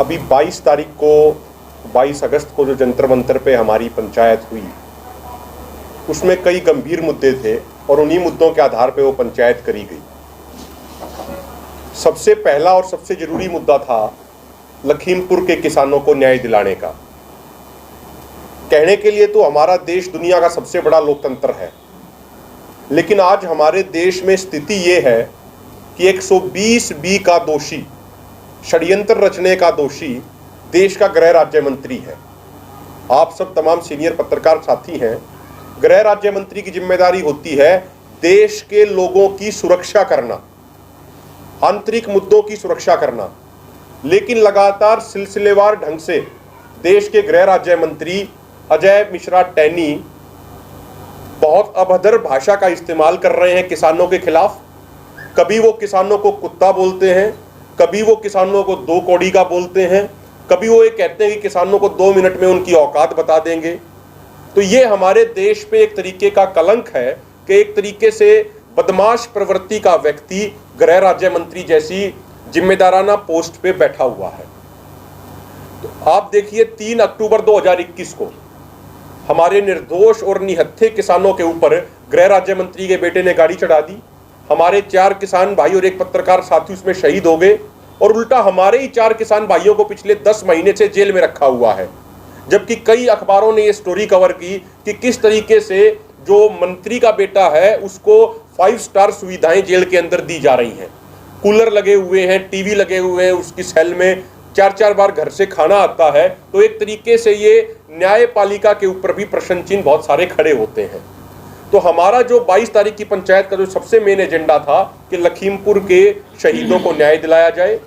अभी 22 तारीख को 22 अगस्त को जो जंतर मंतर पे हमारी पंचायत हुई, उसमें कई गंभीर मुद्दे थे और उन्हीं मुद्दों के आधार पे वो पंचायत करी गई। सबसे पहला और सबसे जरूरी मुद्दा था लखीमपुर के किसानों को न्याय दिलाने का। कहने के लिए तो हमारा देश दुनिया का सबसे बड़ा लोकतंत्र है, लेकिन आज हमारे देश में स्थिति ये है कि 120 का दोषी, षड्यंत्र रचने का दोषी देश का गृह राज्य मंत्री है। आप सब तमाम सीनियर पत्रकार साथी हैं। गृह राज्य मंत्री की जिम्मेदारी होती है देश के लोगों की सुरक्षा करना, आंतरिक मुद्दों की सुरक्षा करना, लेकिन लगातार सिलसिलेवार ढंग से देश के गृह राज्य मंत्री अजय मिश्रा टैनी बहुत अभद्र भाषा का इस्तेमाल कर रहे हैं किसानों के खिलाफ। कभी वो किसानों को कुत्ता बोलते हैं, कभी वो किसानों को 2 कौड़ी का बोलते हैं, कभी वो ये कहते हैं कि किसानों को 2 मिनट में उनकी औकात बता देंगे। तो ये हमारे देश पे एक तरीके का कलंक है कि एक तरीके से बदमाश प्रवृत्ति का व्यक्ति गृह राज्य मंत्री जैसी जिम्मेदाराना पोस्ट पे बैठा हुआ है। तो आप देखिए 3 अक्टूबर 2021 को हमारे निर्दोष और निहत्थे किसानों के ऊपर गृह राज्य मंत्री के बेटे ने गाड़ी चढ़ा दी। हमारे 4 किसान भाई और एक पत्रकार साथी उसमें शहीद हो गए और उल्टा हमारे ही 4 किसान भाइयों को पिछले 10 महीने से जेल में रखा हुआ है। जबकि कई अखबारों ने ये स्टोरी कवर की कि किस तरीके से जो मंत्री का बेटा है उसको 5 स्टार सुविधाएं जेल के अंदर दी जा रही हैं। कूलर लगे हुए हैं, टीवी लगे हुए हैं, उसकी सेल में 4-4 बार घर से खाना आता है। तो एक तरीके से ये न्यायपालिका के ऊपर भी प्रश्न चिन्ह बहुत सारे खड़े होते हैं। तो हमारा जो 22 तारीख की पंचायत का जो सबसे मेन एजेंडा था कि लखीमपुर के शहीदों को न्याय दिलाया जाए,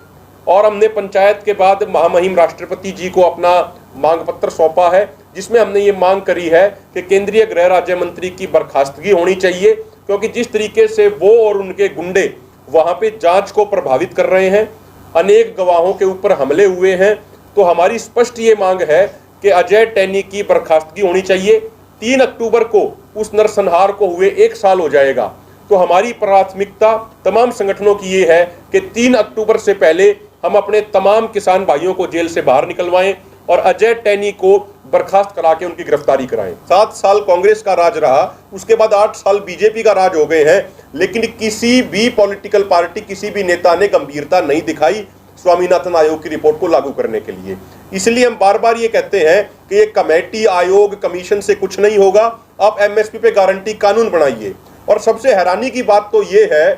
और हमने पंचायत के बाद महामहिम राष्ट्रपति जी को अपना मांग पत्र सौंपा है, जिसमें हमने ये मांग करी है कि केंद्रीय गृह राज्य मंत्री की बर्खास्तगी होनी चाहिए, क्योंकि जिस तरीके से वो और उनके गुंडे वहां पे जांच को प्रभावित कर रहे हैं, अनेक गवाहों के ऊपर हमले हुए हैं। तो हमारी स्पष्ट ये मांग है कि अजय टैनी की बर्खास्तगी होनी चाहिए। 3 अक्टूबर को उस नरसंहार को हुए 1 साल हो जाएगा। तो हमारी प्राथमिकता तमाम संगठनों की ये है कि 3 अक्टूबर से पहले हम अपने तमाम किसान भाइयों को जेल से बाहर निकलवाएं और अजय टैनी को बर्खास्त करा के उनकी गिरफ्तारी कराएं। 7 साल कांग्रेस का राज रहा, उसके बाद 8 साल बीजेपी का राज हो गए हैं, लेकिन किसी भी पॉलिटिकल पार्टी, किसी भी नेता ने गंभीरता नहीं दिखाई स्वामीनाथन आयोग की रिपोर्ट को लागू करने के लिए। इसलिए हम बार बार ये कहते हैं कि ये कमेटी, आयोग, कमीशन से कुछ नहीं होगा। आप एमएसपी पे गारंटी कानून बनाइए। और सबसे हैरानी की बात तो ये है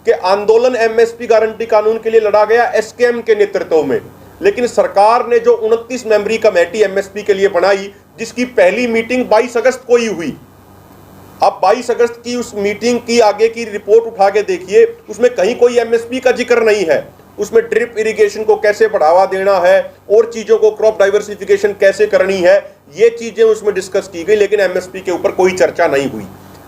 कि आंदोलन एमएसपी गारंटी कानून के लिए लड़ा गया एसकेएम के नेतृत्व में, लेकिन सरकार ने जो 29 मेंबरी कमेटी एमएसपी के लिए बनाई, जिसकी पहली मीटिंग 22 अगस्त को ही हुई। अब 22 अगस्त की उस मीटिंग की आगे की रिपोर्ट उठा के देखिए, उसमें कहीं कोई एमएसपी का जिक्र नहीं है। उसमें ड्रिप इरिगेशन को कैसे बढ़ावा देना है और चीजों को, क्रॉप डाइवर्सिफिकेशन कैसे करनी है, ये चीजें उसमें डिस्कस की गई, लेकिन एमएसपी के ऊपर कोई चर्चा नहीं हुई।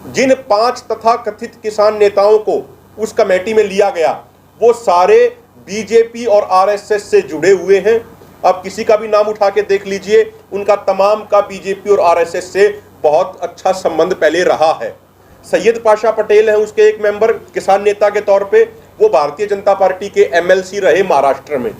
जिन 5 तथाकथित किसान नेताओं को उस कमेटी में लिया गया, वो सारे बीजेपी और आरएसएस से जुड़े हुए हैं। अब किसी का भी नाम उठा के देख लीजिए, उनका तमाम का बीजेपी और आरएसएस से बहुत अच्छा संबंध पहले रहा है। सैयद पाशा पटेल हैं उसके एक मेंबर किसान नेता के तौर पे, वो भारतीय जनता पार्टी के एमएलसी रहे महाराष्ट्र में।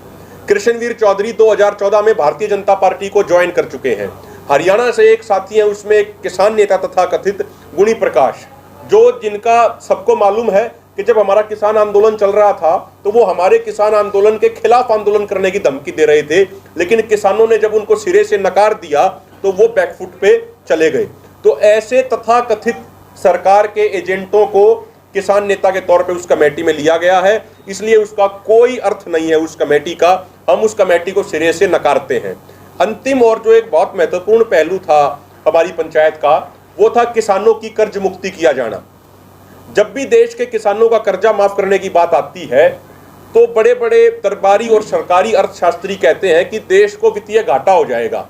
कृष्णवीर चौधरी 2014 में भारतीय जनता पार्टी को ज्वाइन कर चुके हैं। हरियाणा से एक साथी हैं, उसमें एक किसान नेता तथा कथित गुणी प्रकाश, जो जिनका सबको मालूम है कि जब हमारा किसान आंदोलन चल रहा था तो वो हमारे किसान आंदोलन के खिलाफ आंदोलन करने की धमकी दे रहे थे, लेकिन किसानों ने जब उनको सिरे से नकार दिया तो वो बैकफुट पे चले गए। तो ऐसे तथाकथित सरकार के एजेंटों को किसान नेता के तौर पे उस कमेटी में लिया गया है, इसलिए उसका कोई अर्थ नहीं है उस कमेटी का। हम उस कमेटी को सिरे से नकारते हैं। अंतिम और जो एक बहुत महत्वपूर्ण पहलू था हमारी पंचायत का, वो था किसानों की कर्ज मुक्ति किया जाना। जब भी देश के किसानों का कर्जा माफ करने की बात आती है तो बड़े बड़े दरबारी और सरकारी अर्थशास्त्री कहते हैं कि देश को वित्तीय घाटा हो जाएगा।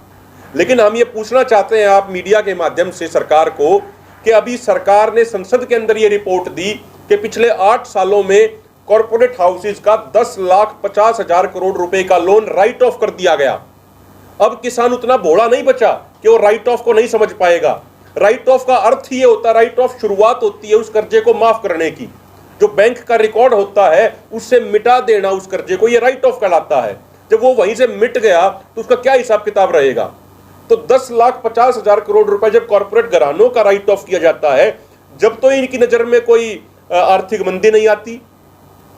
लेकिन हम ये पूछना चाहते हैं आप मीडिया के माध्यम से सरकार को कि अभी सरकार ने संसद के अंदर ये रिपोर्ट दी कि पिछले 8 सालों में कॉर्पोरेट हाउसेज का 10,50,000 करोड़ रुपए का लोन राइट ऑफ कर दिया गया। अब किसान उतना भोला नहीं बचा कि वो राइट ऑफ को नहीं समझ पाएगा। राइट ऑफ का अर्थ ही ये होता है, राइट ऑफ शुरुआत होती है उस कर्जे को माफ करने की। जो बैंक का रिकॉर्ड होता है उससे मिटा देना उस कर्जे को, ये राइट ऑफ कहलाता है। जब वो वहीं से मिट गया तो उसका क्या हिसाब किताब रहेगा। तो 10,50,000 करोड़ रुपए जब कॉर्पोरेट घरानों का राइट ऑफ किया जाता है, जब तो इनकी नजर में कोई आर्थिक मंदी नहीं आती,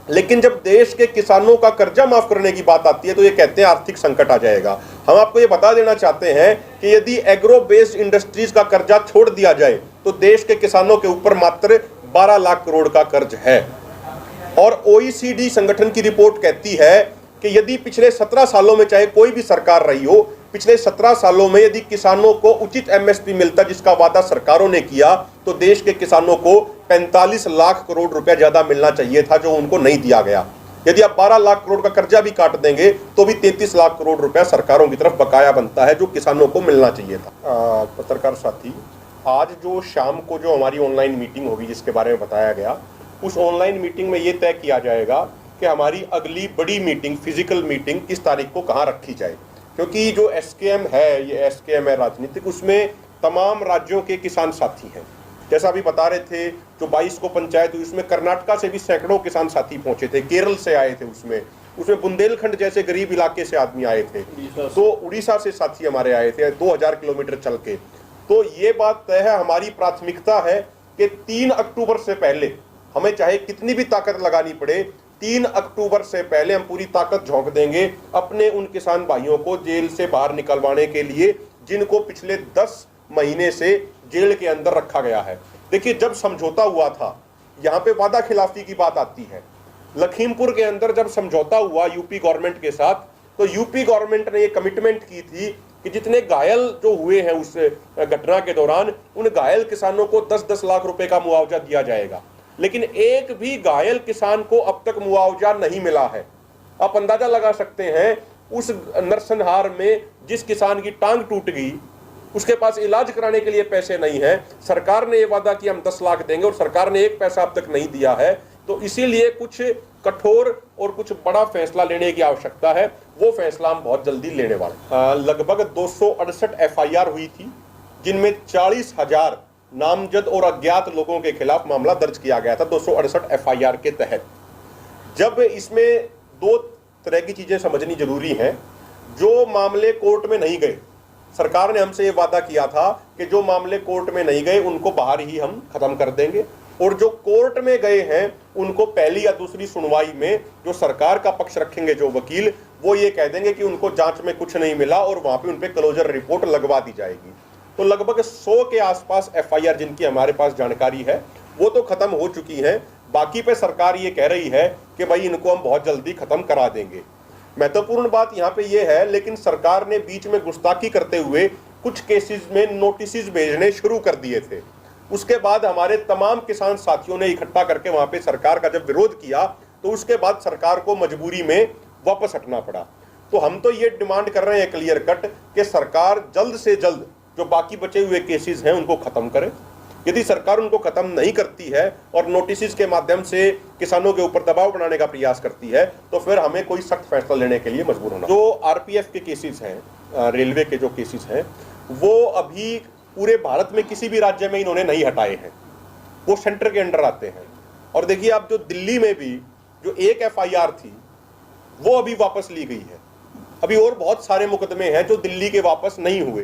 लेकिन जब देश के किसानों का कर्जा माफ करने की बात आती है तो ये कहते हैं आर्थिक संकट आ जाएगा। हम आपको ये बता देना चाहते हैं कि यदि एग्रो बेस्ड इंडस्ट्रीज का कर्जा छोड़ दिया जाए तो देश के किसानों के ऊपर मात्र 12 लाख करोड़ का कर्ज है। और OECD संगठन की रिपोर्ट कहती है कि यदि पिछले 17 सालों में, चाहे कोई भी सरकार रही हो, पिछले 17 सालों में यदि किसानों को उचित MSP मिलता जिसका वादा सरकारों ने किया, तो देश के किसानों को 45 लाख करोड़ रुपया ज्यादा मिलना चाहिए था, जो उनको नहीं दिया गया। यदि आप 12 लाख करोड़ का कर्जा भी काट देंगे तो भी 33 लाख करोड़ रुपया सरकारों की तरफ बकाया बनता है, जो किसानों को मिलना चाहिए था। पत्रकार साथी, आज जो शाम को जो हमारी ऑनलाइन मीटिंग होगी जिसके बारे में बताया गया, उस ऑनलाइन मीटिंग में ये तय किया जाएगा कि हमारी अगली बड़ी मीटिंग, फिजिकल मीटिंग किस तारीख को कहाँ रखी जाए। क्योंकि जो SKM है, ये SKM है राजनीतिक, उसमें तमाम राज्यों के किसान साथी हैं। जैसा अभी बता रहे थे, जो 22 को पंचायत हुई उसमें कर्नाटका से भी सैकड़ों किसान साथी पहुंचे थे, केरल से आए थे, उसमें बुंदेलखंड जैसे गरीब इलाके से आदमी आए थे, तो उड़ीसा से साथी हमारे आए थे 2000 किलोमीटर चल के। तो ये बात तय है, हमारी प्राथमिकता है कि 3 अक्टूबर से पहले हमें चाहे कितनी भी ताकत लगानी पड़े, 3 अक्टूबर से पहले हम पूरी ताकत झोंक देंगे अपने उन किसान भाइयों को जेल से बाहर निकलवाने के लिए, जिनको पिछले 10 महीने से जेल के अंदर रखा गया है। देखिए, जब समझौता हुआ था, यहाँ पे वादा खिलाफी की बात आती है। लखीमपुर के अंदर जब समझौता हुआ यूपी गवर्नमेंट के साथ, तो यूपी गवर्नमेंट ने ये कमिटमेंट की थी कि जितने घायल जो हुए हैं उस घटना के दौरान, उन घायल किसानों को 10-10 लाख रुपए का मुआवजा दिया जाएगा। लेकिन एक भी घायल किसान को अब तक मुआवजा नहीं मिला है। आप अंदाजा लगा सकते हैं, उस नरसंहार में जिस किसान की टांग टूट गई, उसके पास इलाज कराने के लिए पैसे नहीं है। सरकार ने यह वादा किया हम 10 लाख देंगे, और सरकार ने एक पैसा अब तक नहीं दिया है। तो इसीलिए कुछ कठोर और कुछ बड़ा फैसला लेने की आवश्यकता है। वो फैसला हम बहुत जल्दी लेने वाले। लगभग 268 FIR हुई थी, जिनमें 40,000 नामजद और अज्ञात लोगों के खिलाफ मामला दर्ज किया गया था 268 FIR के तहत। जब इसमें 2 तरह की चीजें समझनी जरूरी हैं। जो मामले कोर्ट में नहीं गए, सरकार ने हमसे ये वादा किया था कि जो मामले कोर्ट में नहीं गए उनको बाहर ही हम खत्म कर देंगे, और जो कोर्ट में गए हैं उनको पहली या दूसरी सुनवाई में जो सरकार का पक्ष रखेंगे जो वकील, वो ये कह देंगे कि उनको जांच में कुछ नहीं मिला और वहां पे उन पे क्लोजर रिपोर्ट लगवा दी जाएगी। तो लगभग 100 के आसपास FIR जिनकी हमारे पास जानकारी है वो तो खत्म हो चुकी है। बाकी पे सरकार ये कह रही है कि भाई इनको हम बहुत जल्दी खत्म करा देंगे। महत्वपूर्ण बात यहाँ पे ये है, लेकिन सरकार ने बीच में गुस्ताखी करते हुए कुछ केसेस में नोटिस भेजने शुरू कर दिए थे। उसके बाद हमारे तमाम किसान साथियों ने इकट्ठा करके वहां पे सरकार का जब विरोध किया, तो उसके बाद सरकार को मजबूरी में वापस हटना पड़ा। तो हम तो ये डिमांड कर रहे हैं क्लियर कट कि सरकार जल्द से जल्द जो बाकी बचे हुए केसेस हैं उनको खत्म करे। यदि सरकार उनको खत्म नहीं करती है और नोटिस के माध्यम से किसानों के ऊपर दबाव बनाने का प्रयास करती है, तो फिर हमें कोई सख्त फैसला लेने के लिए मजबूर होना। जो RPF के केसेस हैं, रेलवे के जो केसेस हैं, वो अभी पूरे भारत में किसी भी राज्य में इन्होंने नहीं हटाए हैं, वो सेंटर के अंडर आते हैं। और देखिए, आप जो दिल्ली में भी जो एक FIR थी वो अभी वापस ली गई है। अभी और बहुत सारे मुकदमे हैं जो दिल्ली के वापस नहीं हुए।